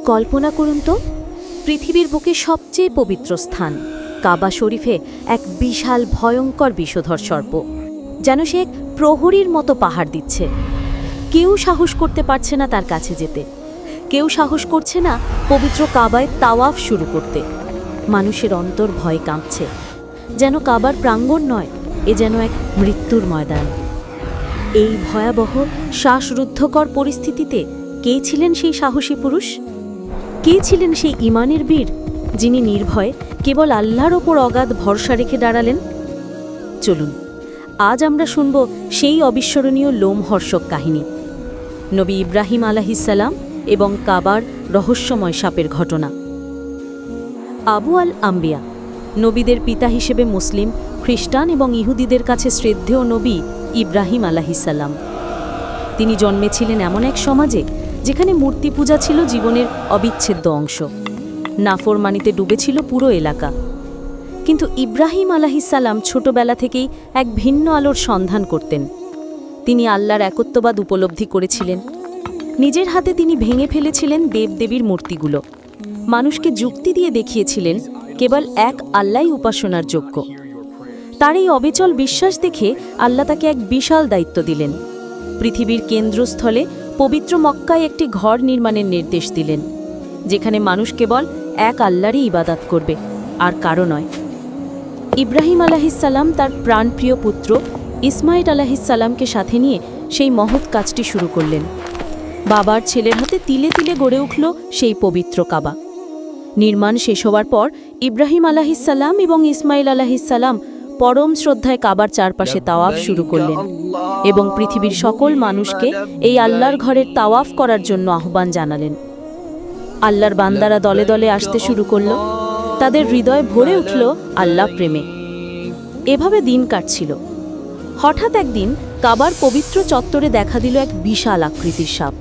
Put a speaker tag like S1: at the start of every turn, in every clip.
S1: কল্পনা করুন তো, পৃথিবীর বুকে সবচেয়ে পবিত্র স্থান কাবা শরীফে এক বিশাল ভয়ঙ্কর বিষধর সর্প, যেন সে এক প্রহরীর মতো পাহাড় দিচ্ছে। কেউ সাহস করতে পারছে না তার কাছে যেতে, কেউ সাহস করছে না পবিত্র কাবায় তাওয়াফ শুরু করতে। মানুষের অন্তর ভয়ে কাঁপছে, যেন কাবার প্রাঙ্গণ নয়, এ যেন এক মৃত্যুর ময়দান। এই ভয়াবহ শ্বাসরুদ্ধকর পরিস্থিতিতে কে ছিলেন সেই সাহসী পুরুষ? কে ছিলেন সেই ঈমানের বীর, যিনি নির্ভয়ে কেবল আল্লাহর ওপর অগাধ ভরসা রেখে দাঁড়ালেন? চলুন, আজ আমরা শুনব সেই অবিস্মরণীয় লোমহর্ষক কাহিনী, নবী ইব্রাহিম আলাইহিসসালাম এবং কাবার রহস্যময় সাপের ঘটনা। আবু আল আম্বিয়া, নবীদের পিতা হিসেবে মুসলিম, খ্রিস্টান এবং ইহুদিদের কাছে শ্রদ্ধেয় নবী ইব্রাহিম আলাইহিসসালাম। তিনি জন্মেছিলেন এমন এক সমাজে যেখানে মূর্তি পূজা ছিল জীবনের অবিচ্ছেদ্য অংশ। নাফরমানিতে ডুবেছিল পুরো এলাকা। কিন্তু ইব্রাহিম আলাইহিসসালাম ছোটবেলা থেকেই এক ভিন্ন আলোর সন্ধান করতেন। তিনি আল্লাহর একত্ববাদ উপলব্ধি করেছিলেন। নিজের হাতে তিনি ভেঙে ফেলেছিলেন দেবদেবীর মূর্তিগুলো। মানুষকে যুক্তি দিয়ে দেখিয়েছিলেন কেবল এক আল্লাহই উপাসনার যোগ্য। তার এই অবিচল বিশ্বাস দেখে আল্লাহ তাকে এক বিশাল দায়িত্ব দিলেন। পৃথিবীর কেন্দ্রস্থলে পবিত্র মক্কায় একটি ঘর নির্মাণের নির্দেশ দিলেন, যেখানে মানুষ কেবল এক আল্লাহরই ইবাদত করবে, আর কারো নয়। ইব্রাহিম আলাইহিসসালাম তার প্রাণপ্রিয় পুত্র ইসমাইল আলাইহিসসালামকে সাথে নিয়ে সেই মহৎ কাজটি শুরু করলেন। বাবার ছেলের হাতে তিলে তিলে গড়ে উঠল সেই পবিত্র কাবা। নির্মাণ শেষ হওয়ার পর ইব্রাহিম আলাইহিসসালাম এবং ইসমাইল আলাইহিসসালাম পরম শ্রদ্ধায় কাবার চারপাশে তাওয়াফ শুরু করলেন এবং পৃথিবীর সকল মানুষকে এই আল্লাহর ঘরের তাওয়াফ করার জন্য আহ্বান জানালেন। আল্লাহর বান্দারা দলে দলে আসতে শুরু করল। তাদের হৃদয় ভরে উঠল আল্লাহ প্রেমে। এভাবে দিন কাটছিল। হঠাৎ একদিন কাবার পবিত্র চত্বরে দেখা দিল এক বিশাল আকৃতির সাপ।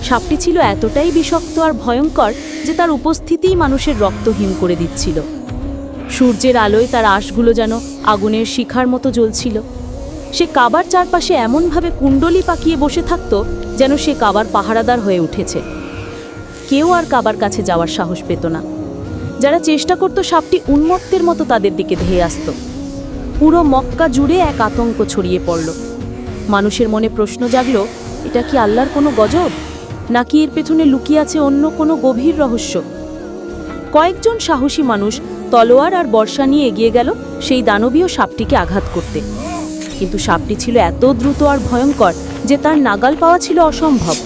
S1: সাপটি ছিল এতটাই বিষাক্ত আর ভয়ঙ্কর যে তার উপস্থিতিই মানুষের রক্ত হিম করে দিচ্ছিল। সূর্যের আলোয় তার আঁশগুলো যেন আগুনের শিখার মতো জ্বলছিল। সে কাবার চারপাশে এমনভাবে কুণ্ডলি পাকিয়ে বসে থাকত যেন সে কাবার পাহারাদার হয়ে উঠেছে। কেউ আর কাবার কাছে যাওয়ার সাহস পেত না। যারা চেষ্টা করত, সাপটি উন্মত্তের মতো তাদের দিকে ধেয়ে আসত। পুরো মক্কা জুড়ে এক আতঙ্ক ছড়িয়ে পড়ল। মানুষের মনে প্রশ্ন জাগল, এটা কি আল্লাহর কোনো গজব, নাকি এর পেছনে লুকিয়ে আছে অন্য কোনো গভীর রহস্য? কয়েকজন সাহসী মানুষ তলোয়ার আর বর্শা নিয়ে এগিয়ে গেল সেই দানবীয় সাপটিকে আঘাত করতে। কিন্তু সাপটি ছিল এত দ্রুত আর ভয়ঙ্কর যে তার নাগাল পাওয়া ছিল অসম্ভব।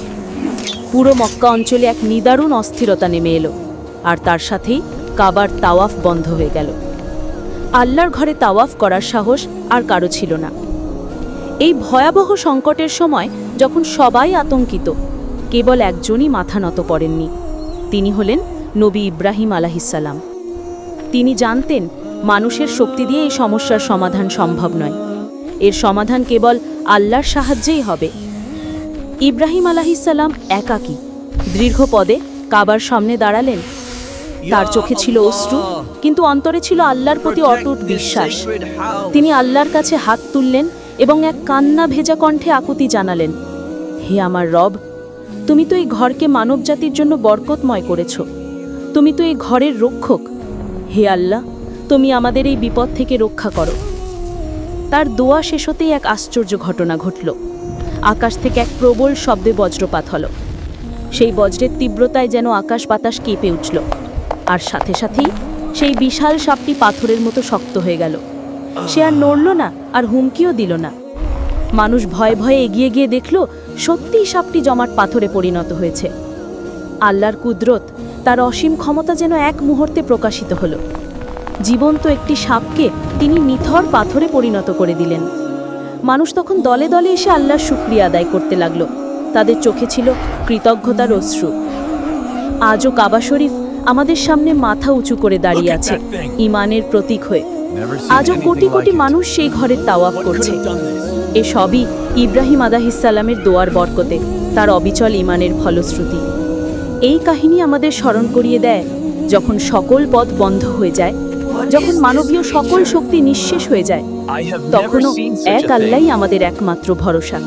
S1: পুরো মক্কা অঞ্চলে এক নিদারুণ অস্থিরতা নেমে এলো, আর তার সাথেই কাবার তাওয়াফ বন্ধ হয়ে গেল। আল্লাহর ঘরে তাওয়াফ করার সাহস আর কারো ছিল না। এই ভয়াবহ সংকটের সময় যখন সবাই আতঙ্কিত, কেবল একজনই মাথা নত করেননি। তিনি হলেন নবী ইব্রাহিম আলাইহিসসালাম। তিনি জানতেন মানুষের শক্তি দিয়ে এই সমস্যার সমাধান সম্ভব নয়। এর সমাধান কেবল আল্লাহর সাহায্যেই হবে। ইব্রাহিম আলাইহিসসালাম একাকী দীর্ঘ পদে কাবার সামনে দাঁড়ালেন। তার চোখে ছিল অশ্রু, কিন্তু অন্তরে ছিল আল্লাহর প্রতি অটুট বিশ্বাস। তিনি আল্লাহর কাছে হাত তুললেন এবং এক কান্না ভেজা কণ্ঠে আকুতি জানালেন, হে আমার রব, তুমি তো এই ঘরকে মানবজাতির জন্য বরকতময় করেছ। তুমি তো এই ঘরের রক্ষক। হে আল্লাহ, তুমি আমাদের এই বিপদ থেকে রক্ষা করো। তার দোয়া শেষ হতেই এক আশ্চর্য ঘটনা ঘটল। আকাশ থেকে এক প্রবল শব্দে বজ্রপাত হল। সেই বজ্রের তীব্রতায় যেন আকাশ বাতাস কেঁপে উঠল, আর সাথে সাথেই সেই বিশাল সাপটি পাথরের মতো শক্ত হয়ে গেল। সে আর নড়ল না, আর হুমকিও দিল না। মানুষ ভয়ে ভয়ে এগিয়ে গিয়ে দেখল সত্যিই সাপটি জমাট পাথরে পরিণত হয়েছে। আল্লাহর কুদরত, তার অসীম ক্ষমতা যেন এক মুহূর্তে প্রকাশিত হল। জীবন্ত একটি সাপকে তিনি নিথর পাথরে পরিণত করে দিলেন। মানুষ তখন দলে দলে এসে আল্লাহর শুকরিয়া আদায় করতে লাগল। তাদের চোখে ছিল কৃতজ্ঞতার অশ্রু। আজও কাবা শরীফ আমাদের সামনে মাথা উঁচু করে দাঁড়িয়ে আছে, ঈমানের প্রতীক হয়ে। আজও কোটি কোটি মানুষ সেই ঘরের তাওয়াফ করছে। এ সবই ইব্রাহিম আলাইহিসসালামের দোয়ার বরকতে, তার অবিচল ঈমানের ফলশ্রুতি। এই কাহিনী আমাদের স্মরণ করিয়ে দেয়, যখন সকল পথ বন্ধ হয়ে যায়, যখন মানবীয় সকল শক্তি নিঃশেষ হয়ে যায়, তখনও এক আল্লাহই আমাদের একমাত্র ভরসা।